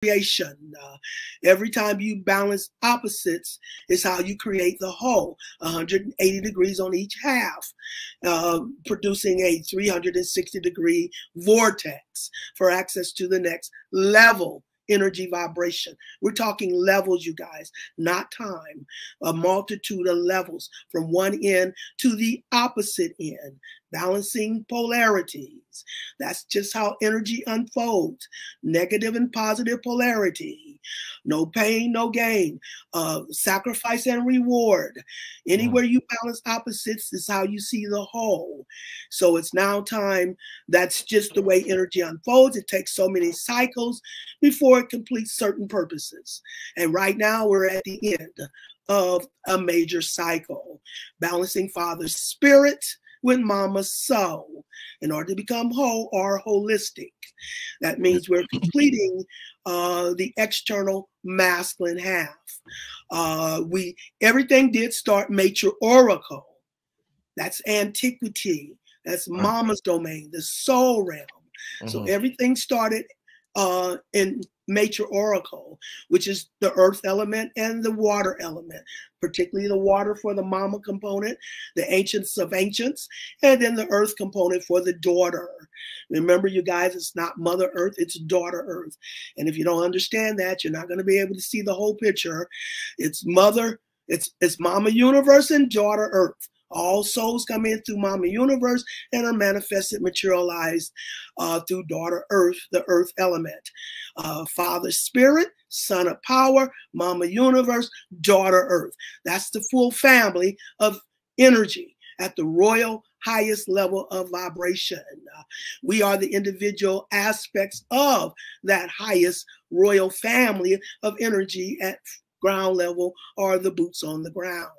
creation. Every time you balance opposites is how you create the whole, 180 degrees on each half, producing a 360-degree vortex for access to the next level energy vibration. We're talking levels, you guys, not time. A multitude of levels from one end to the opposite end, balancing polarities. That's just how energy unfolds. Negative and positive polarity. No pain, no gain. Sacrifice and reward. Anywhere you balance opposites is how you see the whole. So it's now time. That's just the way energy unfolds. It takes so many cycles before it completes certain purposes. And right now we're at the end of a major cycle, balancing Father's spirit with Mama's soul in order to become whole or holistic. That means we're completing the external masculine half. Everything did start matriarchal. That's antiquity. That's Mama's domain, the soul realm. So everything started in matriarchal, which is the earth element and the water element, particularly the water for the mama component, the ancients of ancients, and then the earth component for the daughter. Remember, you guys, it's not Mother Earth, it's Daughter Earth. And if you don't understand that, you're not going to be able to see the whole picture. It's Mama Universe and Daughter Earth. All souls come in through Mama Universe and are manifested, materialized through Daughter Earth, the earth element. Father Spirit, Son of Power, Mama Universe, Daughter Earth. That's the full family of energy at the royal highest level of vibration. We are the individual aspects of that highest royal family of energy at ground level, or the boots on the ground.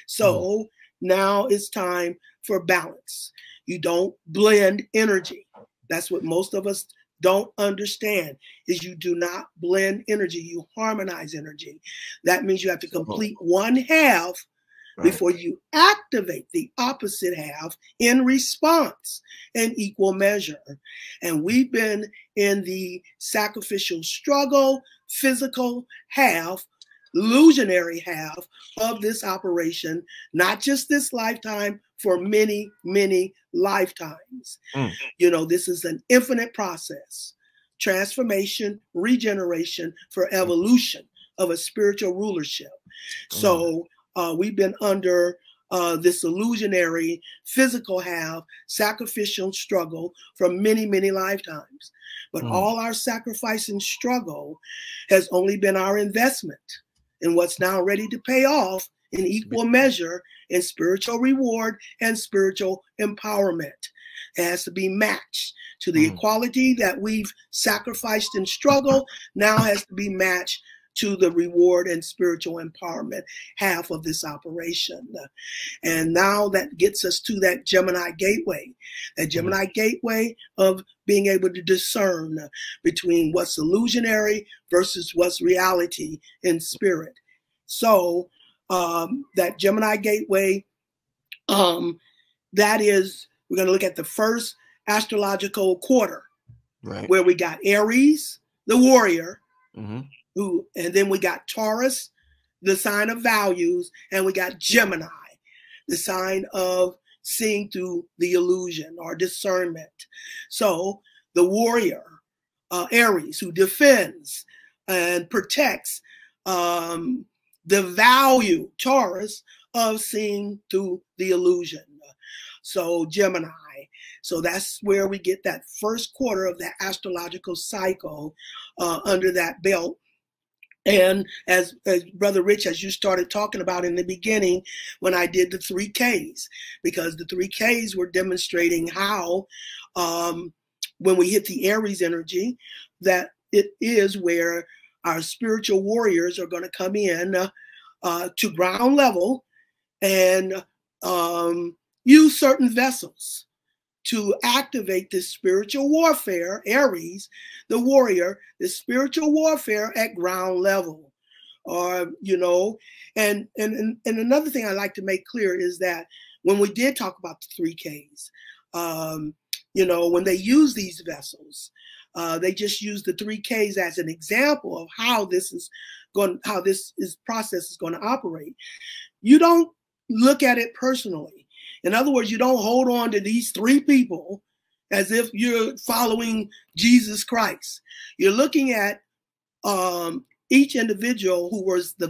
So now it's time for balance. You don't blend energy. That's what most of us don't understand, is you do not blend energy. You harmonize energy. That means you have to complete one half before you activate the opposite half in response in equal measure. And we've been in the sacrificial struggle, physical half, illusionary half of this operation, not just this lifetime, for many, many lifetimes. You know, this is an infinite process, transformation, regeneration for evolution of a spiritual rulership. So we've been under this illusionary physical half, sacrificial struggle for many, many lifetimes. But all our sacrifice and struggle has only been our investment in what's now ready to pay off in equal measure in spiritual reward and spiritual empowerment. It has to be matched to the equality that we've sacrificed in struggle, now has to be matched to the reward and spiritual empowerment half of this operation. And now that gets us to that Gemini gateway, of being able to discern between what's illusionary versus what's reality in spirit. So that Gemini gateway, that is, we're going to look at the first astrological quarter, where we got Aries, the warrior, and then we got Taurus, the sign of values, and we got Gemini, the sign of seeing through the illusion or discernment. So the warrior, Aries, who defends and protects the value, Taurus, of seeing through the illusion. So Gemini. So that's where we get that first quarter of that astrological cycle under that belt. And as Brother Rich, as you started talking about in the beginning, when I did the 3Ks, because the 3Ks were demonstrating how when we hit the Aries energy, that it is where our spiritual warriors are going to come in to ground level and use certain vessels to activate this spiritual warfare, Aries, the warrior, the spiritual warfare at ground level. You know, and another thing I like to make clear is that when we did talk about the 3Ks, you know, when they use these vessels, They just use the 3Ks as an example of how this process is going to operate. You don't look at it personally. In other words, you don't hold on to these 3 people as if you're following Jesus Christ. You're looking at each individual who was the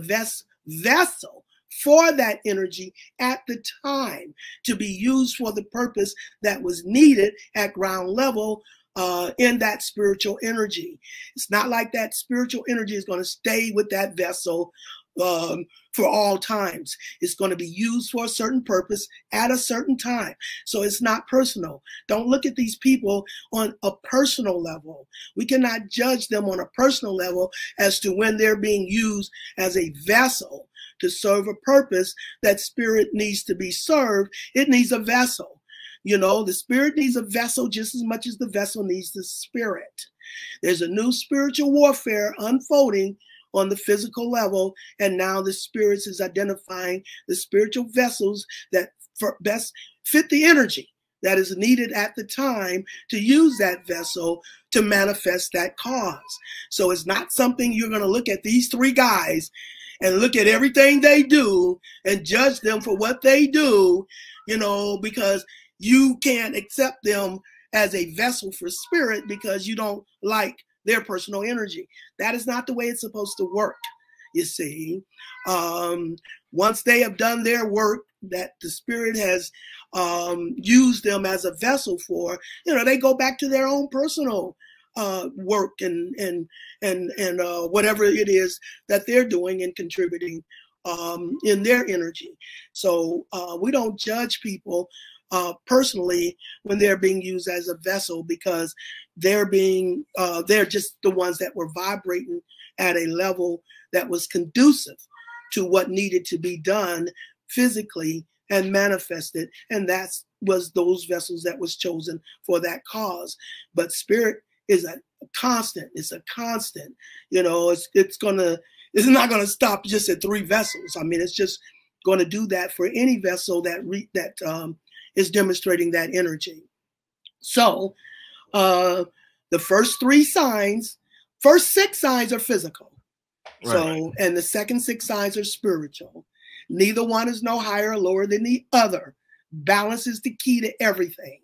vessel for that energy at the time to be used for the purpose that was needed at ground level in that spiritual energy. It's not like that spiritual energy is going to stay with that vessel for all times. It's going to be used for a certain purpose at a certain time. So it's not personal. Don't look at these people on a personal level. We cannot judge them on a personal level as to when they're being used as a vessel to serve a purpose that spirit needs to be served. It needs a vessel. You know, the spirit needs a vessel just as much as the vessel needs the spirit. There's a new spiritual warfare unfolding on the physical level, and now the spirits is identifying the spiritual vessels that best fit the energy that is needed at the time to use that vessel to manifest that cause. So it's not something you're going to look at these 3 guys and look at everything they do and judge them for what they do, you know, because you can't accept them as a vessel for spirit because you don't like their personal energy. That is not the way it's supposed to work, you see. Once they have done their work that the spirit has used them as a vessel for, you know, they go back to their own personal work and whatever it is that they're doing and contributing in their energy. So we don't judge people personally when they're being used as a vessel, because they're just the ones that were vibrating at a level that was conducive to what needed to be done physically and manifested, and that was those vessels that was chosen for that cause. But spirit is a constant. It's a constant. You know, it's not gonna stop just at 3 vessels. I mean, it's just going to do that for any vessel that is demonstrating that energy. So the first 6 signs are physical. Right. So, and the second 6 signs are spiritual. Neither one is no higher or lower than the other. Balance is the key to everything.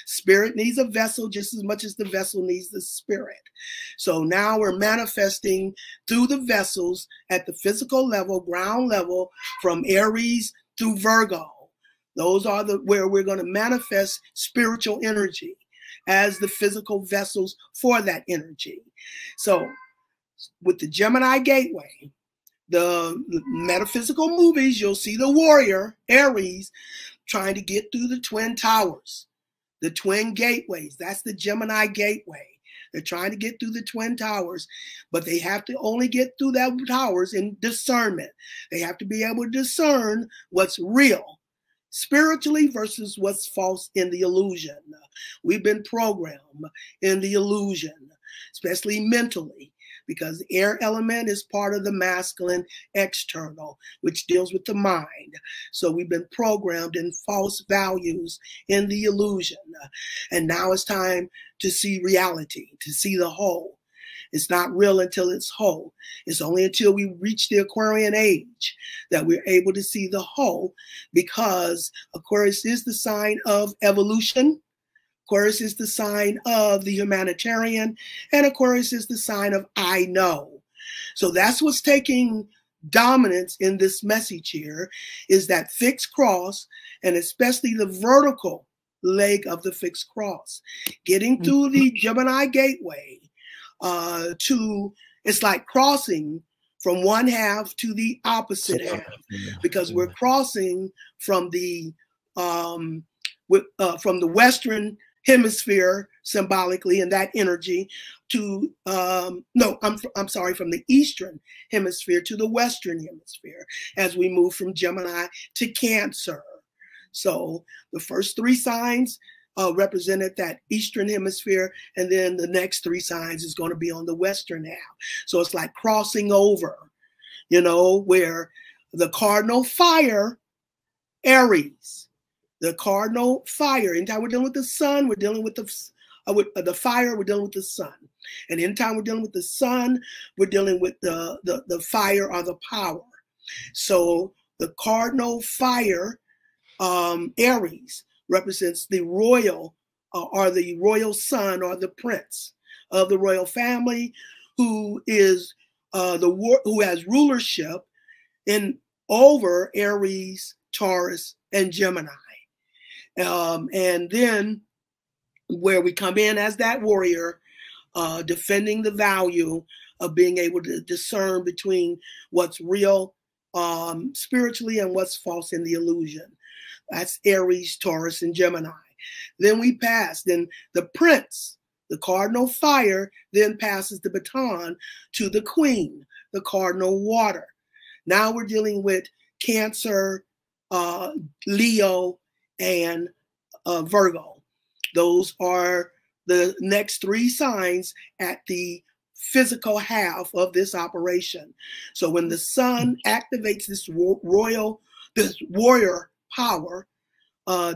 Spirit needs a vessel just as much as the vessel needs the spirit. So now we're manifesting through the vessels at the physical level, ground level, from Aries through Virgo. Those are where we're going to manifest spiritual energy as the physical vessels for that energy. So with the Gemini gateway, the metaphysical movies, you'll see the warrior, Aries, trying to get through the twin towers, the twin gateways. That's the Gemini gateway. They're trying to get through the twin towers, but they have to only get through that towers in discernment. They have to be able to discern what's real spiritually versus what's false in the illusion. We've been programmed in the illusion, especially mentally, because the air element is part of the masculine external, which deals with the mind. So we've been programmed in false values in the illusion. And now it's time to see reality, to see the whole. It's not real until it's whole. It's only until we reach the Aquarian age that we're able to see the whole, because Aquarius is the sign of evolution. Aquarius is the sign of the humanitarian, and Aquarius is the sign of I know. So that's what's taking dominance in this message here, is that fixed cross, and especially the vertical leg of the fixed cross. Getting through the Gemini gateway it's like crossing from one half to the opposite half, because we're crossing from the Western hemisphere symbolically, and that energy to from the Eastern hemisphere to the Western hemisphere as we move from Gemini to Cancer. So the first 3 signs represented that Eastern hemisphere, and then the next 3 signs is going to be on the Western half. So it's like crossing over, you know, where the cardinal fire, Aries, the cardinal fire. Anytime we're dealing with the sun, we're dealing with the with the fire, we're dealing with the sun. And anytime we're dealing with the sun, we're dealing with the fire or the power. So the cardinal fire, Aries, represents the royal or the royal son or the prince of the royal family, who is who has rulership in over Aries, Taurus, and Gemini. And then where we come in as that warrior, defending the value of being able to discern between what's real spiritually and what's false in the illusion. That's Aries, Taurus, and Gemini. Then we pass, then the prince, the cardinal fire, then passes the baton to the queen, the cardinal water. Now we're dealing with Cancer, Leo, and Virgo. Those are the next three signs at the physical half of this operation. So when the sun activates this warrior power,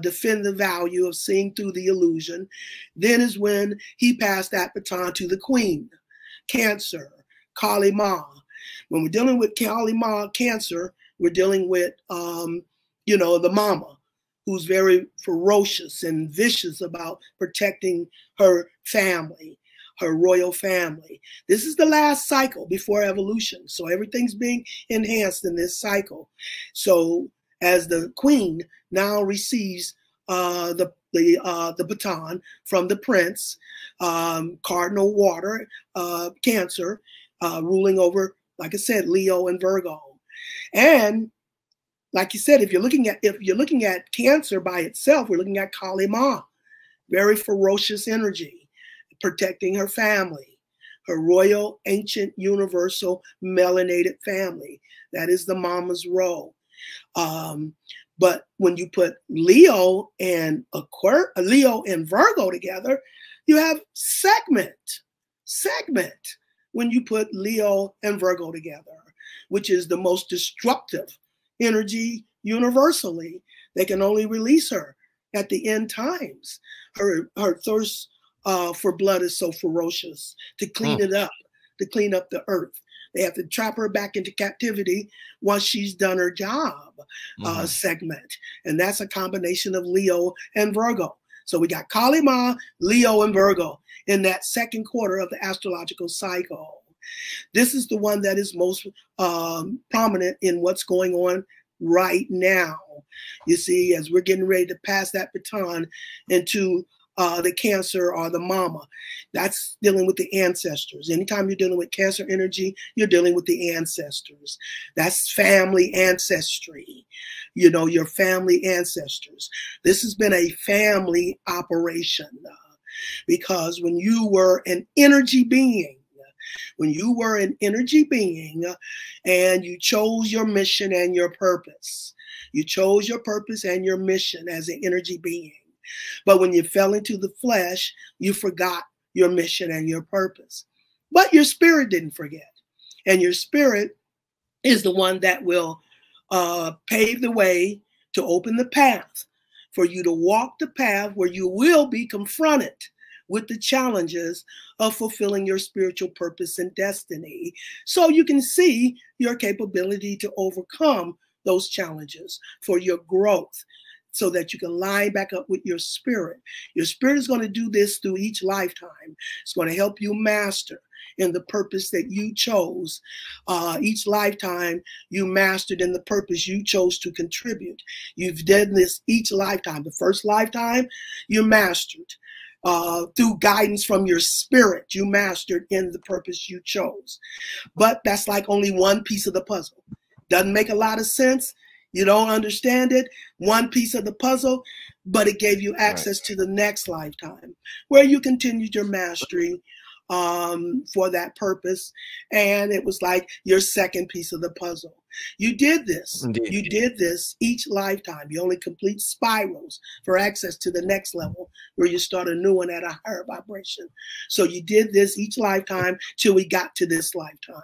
defend the value of seeing through the illusion, then is when he passed that baton to the queen, Cancer, Kali Ma. When we're dealing with Kali Ma, Cancer, we're dealing with, the mama, who's very ferocious and vicious about protecting her family, her royal family. This is the last cycle before evolution. So everything's being enhanced in this cycle. So as the queen now receives the baton from the prince, cardinal water, Cancer, ruling over, like I said, Leo and Virgo. And like you said, if you're looking at Cancer by itself, we're looking at Kali Ma, very ferocious energy, protecting her family, her royal, ancient, universal, melanated family. That is the mama's role. But when you put Leo and Virgo together, you have segment. When you put Leo and Virgo together, which is the most destructive energy universally. They can only release her at the end times. Her thirst for blood is so ferocious to clean it up, to clean up the earth. They have to trap her back into captivity once she's done her job, segment. And that's a combination of Leo and Virgo. So we got Kali Ma, Leo, and Virgo in that second quarter of the astrological cycle. This is the one that is most prominent in what's going on right now. You see, as we're getting ready to pass that baton into the Cancer or the mama, that's dealing with the ancestors. Anytime you're dealing with Cancer energy, you're dealing with the ancestors. That's family ancestry, your family ancestors. This has been a family operation because when you were an energy being, and you chose your mission and your purpose. You chose your purpose and your mission as an energy being. But when you fell into the flesh, you forgot your mission and your purpose. But your spirit didn't forget. And your spirit is the one that will pave the way to open the path for you to walk the path where you will be confronted with the challenges of fulfilling your spiritual purpose and destiny, so you can see your capability to overcome those challenges for your growth, so that you can line back up with your spirit. Your spirit is going to do this through each lifetime. It's going to help you master in the purpose that you chose. Each lifetime you mastered in the purpose you chose to contribute. You've done this each lifetime. The first lifetime you mastered. Through guidance from your spirit, you mastered in the purpose you chose. But that's like only one piece of the puzzle. Doesn't make a lot of sense. You don't understand it. One piece of the puzzle, but it gave you access to the next lifetime where you continued your mastery for that purpose. And it was like your second piece of the puzzle. You did this. Indeed. You did this each lifetime. You only complete spirals for access to the next level where you start a new one at a higher vibration. So you did this each lifetime till we got to this lifetime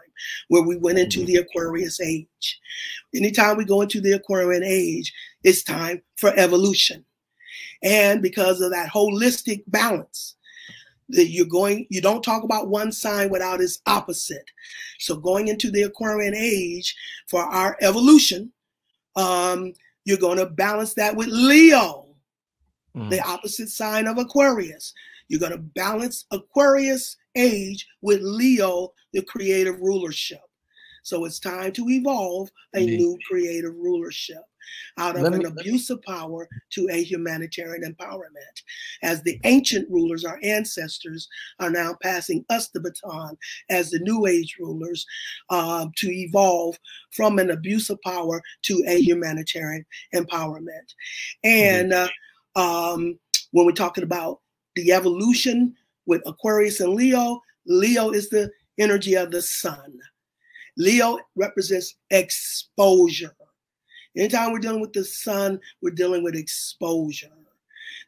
where we went into the Aquarius age. Anytime we go into the Aquarian age, it's time for evolution. And because of that holistic balance, You don't talk about one sign without its opposite. So going into the Aquarian age for our evolution, you're going to balance that with Leo, the opposite sign of Aquarius. You're going to balance Aquarius age with Leo, the creative rulership. So it's time to evolve a new creative rulership out of an abusive power to a humanitarian empowerment. As the ancient rulers, our ancestors, are now passing us the baton as the new age rulers to evolve from an abusive power to a humanitarian empowerment. And when we're talking about the evolution with Aquarius and Leo, Leo is the energy of the sun. Leo represents exposure. Anytime we're dealing with the sun, we're dealing with exposure.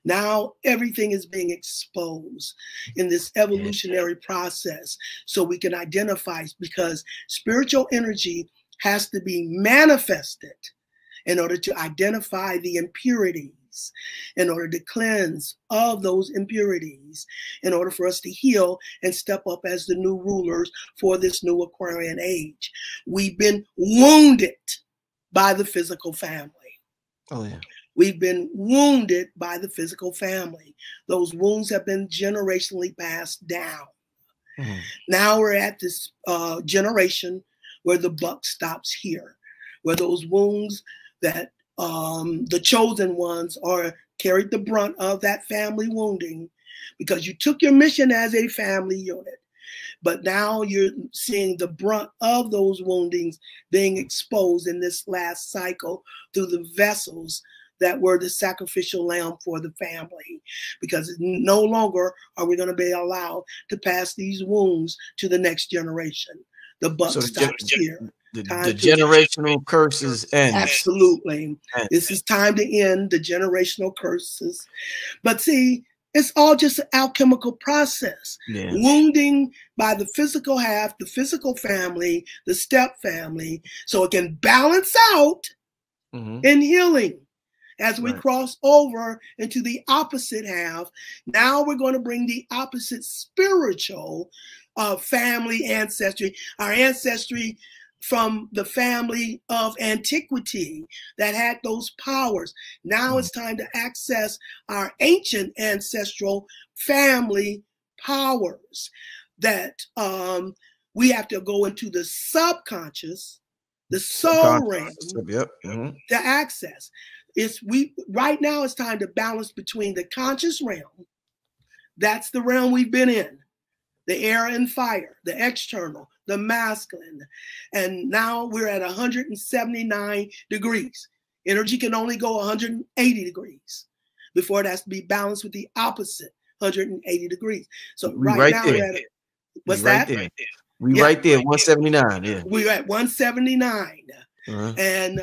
Now everything is being exposed in this evolutionary process so we can identify, because spiritual energy has to be manifested in order to identify the impurities, in order to cleanse of those impurities, in order for us to heal and step up as the new rulers for this new Aquarian age. We've been wounded by the physical family. Oh, yeah. We've been wounded by the physical family. Those wounds have been generationally passed down. Now we're at this generation where the buck stops here, where those wounds that the chosen ones are carried the brunt of that family wounding, because you took your mission as a family unit. But now you're seeing the brunt of those woundings being exposed in this last cycle through the vessels that were the sacrificial lamb for the family, because no longer are we going to be allowed to pass these wounds to the next generation. The buck stops here. The generational curses end. Absolutely. This is time to end the generational curses. But see, it's all just an alchemical process. Yeah. Wounding by the physical half, the physical family, the step family, so it can balance out in healing. As we cross over into the opposite half, now we're going to bring the opposite spiritual family ancestry, our ancestry from the family of antiquity that had those powers. Now it's time to access our ancient ancestral family powers that we have to go into the subconscious, the soul realm to access. Right now it's time to balance between the conscious realm, that's the realm we've been in, the air and fire, the external, the masculine. And now we're at 179 degrees. Energy can only go 180 degrees before it has to be balanced with the opposite 180 degrees. So right now we're at, what's that? Right there, 179. Yeah. We're at 179. And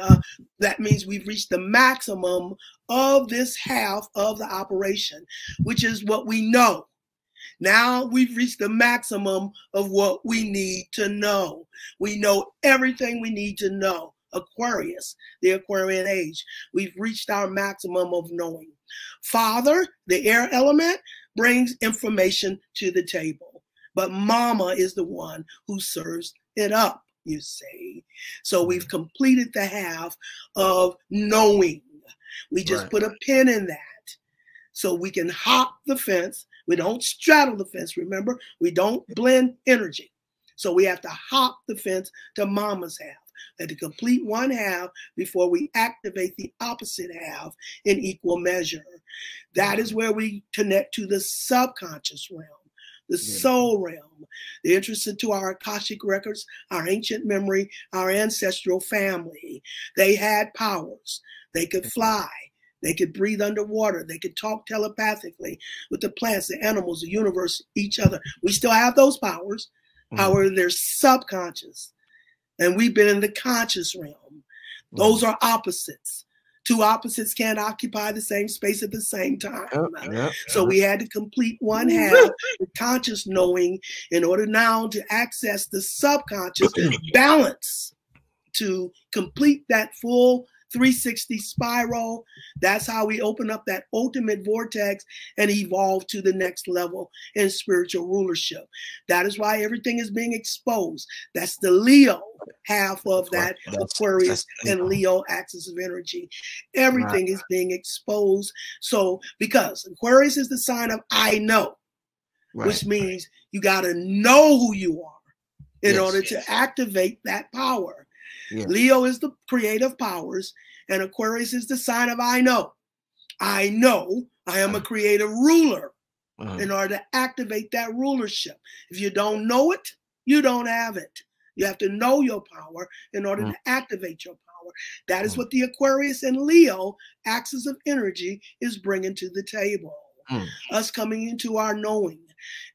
that means we've reached the maximum of this half of the operation, which is what we know. Now we've reached the maximum of what we need to know. We know everything we need to know. Aquarius, the Aquarian age, we've reached our maximum of knowing. Father, the air element, brings information to the table, but Mama is the one who serves it up, you see. So we've completed the half of knowing. We just put a pin in that so we can hop the fence. We don't straddle the fence, remember? We don't blend energy. So we have to hop the fence to Mama's half, and to complete one half before we activate the opposite half in equal measure. That is where we connect to the subconscious realm, the soul realm, the entrance into our Akashic records, our ancient memory, our ancestral family. They had powers. They could fly. They could breathe underwater. They could talk telepathically with the plants, the animals, the universe, each other. We still have those powers. However, they're subconscious. And we've been in the conscious realm. Those are opposites. Two opposites can't occupy the same space at the same time. So we had to complete one half, the conscious knowing, in order now to access the subconscious balance to complete that full 360 spiral. That's how we open up that ultimate vortex and evolve to the next level in spiritual rulership. That is why everything is being exposed. That's the Leo half of that Aquarius and Leo axis of energy. Everything is being exposed. So, because Aquarius is the sign of I know, which means you got to know who you are in order to activate that power. Leo is the creative powers, and Aquarius is the sign of I know. I know I am a creative ruler in order to activate that rulership. If you don't know it, you don't have it. You have to know your power in order to activate your power. That is what the Aquarius and Leo axis of energy is bringing to the table. Us coming into our knowing.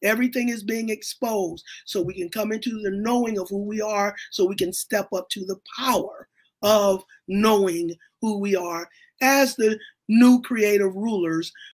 Everything is being exposed so we can come into the knowing of who we are, so we can step up to the power of knowing who we are as the new creative rulers